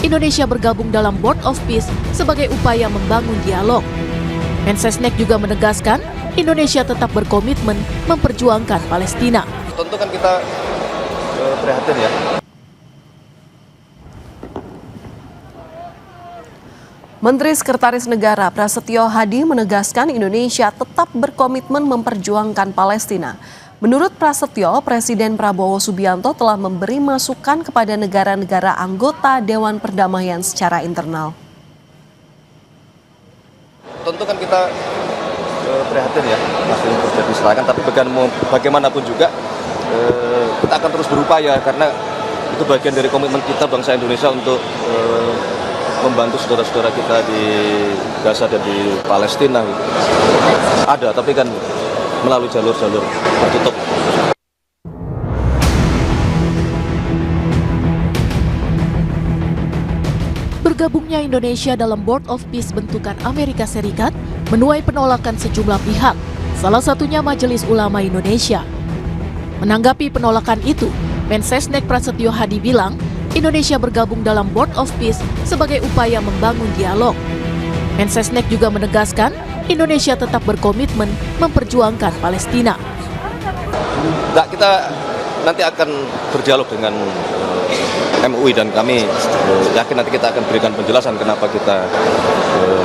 Indonesia bergabung dalam Board of Peace sebagai upaya membangun dialog. Mensesnek juga menegaskan Indonesia tetap berkomitmen memperjuangkan Palestina. Tentu kan kita prihatin ya. Menteri Sekretaris Negara Prasetyo Hadi menegaskan Indonesia tetap berkomitmen memperjuangkan Palestina. Menurut Prasetyo, Presiden Prabowo Subianto telah memberi masukan kepada negara-negara anggota Dewan Perdamaian secara internal. Tentu kan kita prihatin ya, masih terjadi serangan, tapi bagaimanapun juga kita akan terus berupaya karena itu bagian dari komitmen kita bangsa Indonesia untuk membantu saudara-saudara kita di Gaza dan di Palestina. Ada, tapi kan melalui jalur-jalur tertutup. Bergabungnya Indonesia dalam Board of Peace bentukan Amerika Serikat menuai penolakan sejumlah pihak, salah satunya Majelis Ulama Indonesia. Menanggapi penolakan itu, Mensesnek Prasetyo Hadi bilang, Indonesia bergabung dalam Board of Peace sebagai upaya membangun dialog. Mensesnek juga menegaskan Indonesia tetap berkomitmen memperjuangkan Palestina. Kita nanti akan berdialog dengan MUI dan kami yakin nanti kita akan berikan penjelasan kenapa kita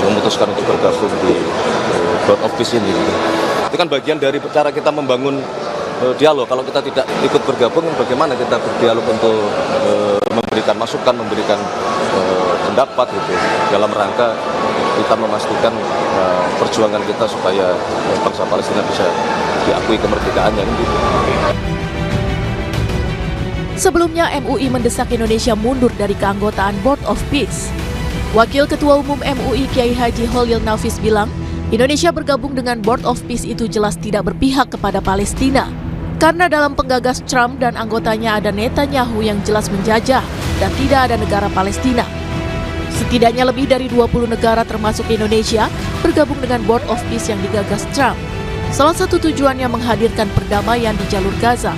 memutuskan untuk bergabung di Board of Peace ini. Itu kan bagian dari cara kita membangun dialog. Kalau kita tidak ikut bergabung, bagaimana kita berdialog untuk memberikan masukan, memberikan pendapat gitu, dalam rangka kita memastikan perjuangan kita supaya bangsa Palestina bisa diakui kemerdekaannya gitu. Sebelumnya MUI mendesak Indonesia mundur dari keanggotaan Board of Peace. Wakil Ketua Umum MUI Kiai Haji Holil Nafis bilang, Indonesia bergabung dengan Board of Peace itu jelas tidak berpihak kepada Palestina. Karena dalam penggagas Trump dan anggotanya ada Netanyahu yang jelas menjajah dan tidak ada negara Palestina. Setidaknya lebih dari 20 negara termasuk Indonesia bergabung dengan Board of Peace yang digagas Trump. Salah satu tujuannya menghadirkan perdamaian di jalur Gaza.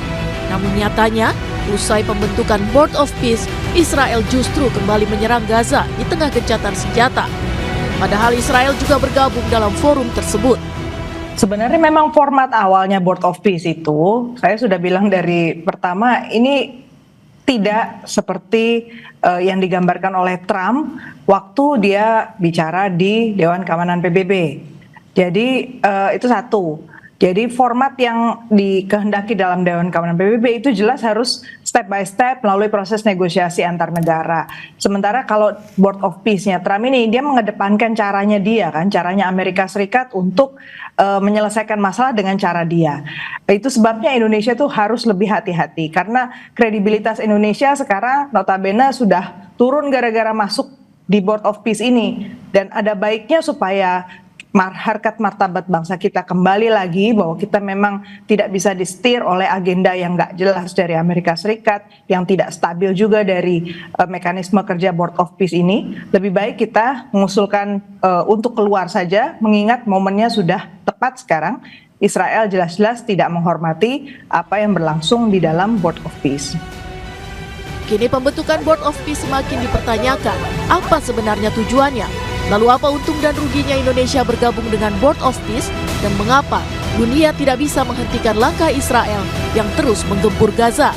Namun nyatanya, usai pembentukan Board of Peace, Israel justru kembali menyerang Gaza di tengah gencatan senjata. Padahal Israel juga bergabung dalam forum tersebut. Sebenarnya memang format awalnya Board of Peace itu, saya sudah bilang dari pertama, ini tidak seperti yang digambarkan oleh Trump waktu dia bicara di Dewan Keamanan PBB. Jadi itu satu. Jadi format yang dikehendaki dalam Dewan Keamanan PBB itu jelas harus step by step melalui proses negosiasi antar negara. Sementara kalau Board of Peace-nya Trump ini, dia mengedepankan caranya dia kan, caranya Amerika Serikat untuk menyelesaikan masalah dengan cara dia. Itu sebabnya Indonesia tuh harus lebih hati-hati karena kredibilitas Indonesia sekarang notabene sudah turun gara-gara masuk di Board of Peace ini. Dan ada baiknya supaya harkat martabat bangsa kita kembali lagi bahwa kita memang tidak bisa disetir oleh agenda yang nggak jelas dari Amerika Serikat, yang tidak stabil juga dari mekanisme kerja Board of Peace ini. Lebih baik kita mengusulkan untuk keluar saja, mengingat momennya sudah tepat sekarang. Israel jelas-jelas tidak menghormati apa yang berlangsung di dalam Board of Peace. Kini pembentukan Board of Peace semakin dipertanyakan. Apa sebenarnya tujuannya? Lalu apa untung dan ruginya Indonesia bergabung dengan Board of Peace dan mengapa dunia tidak bisa menghentikan langkah Israel yang terus menggempur Gaza?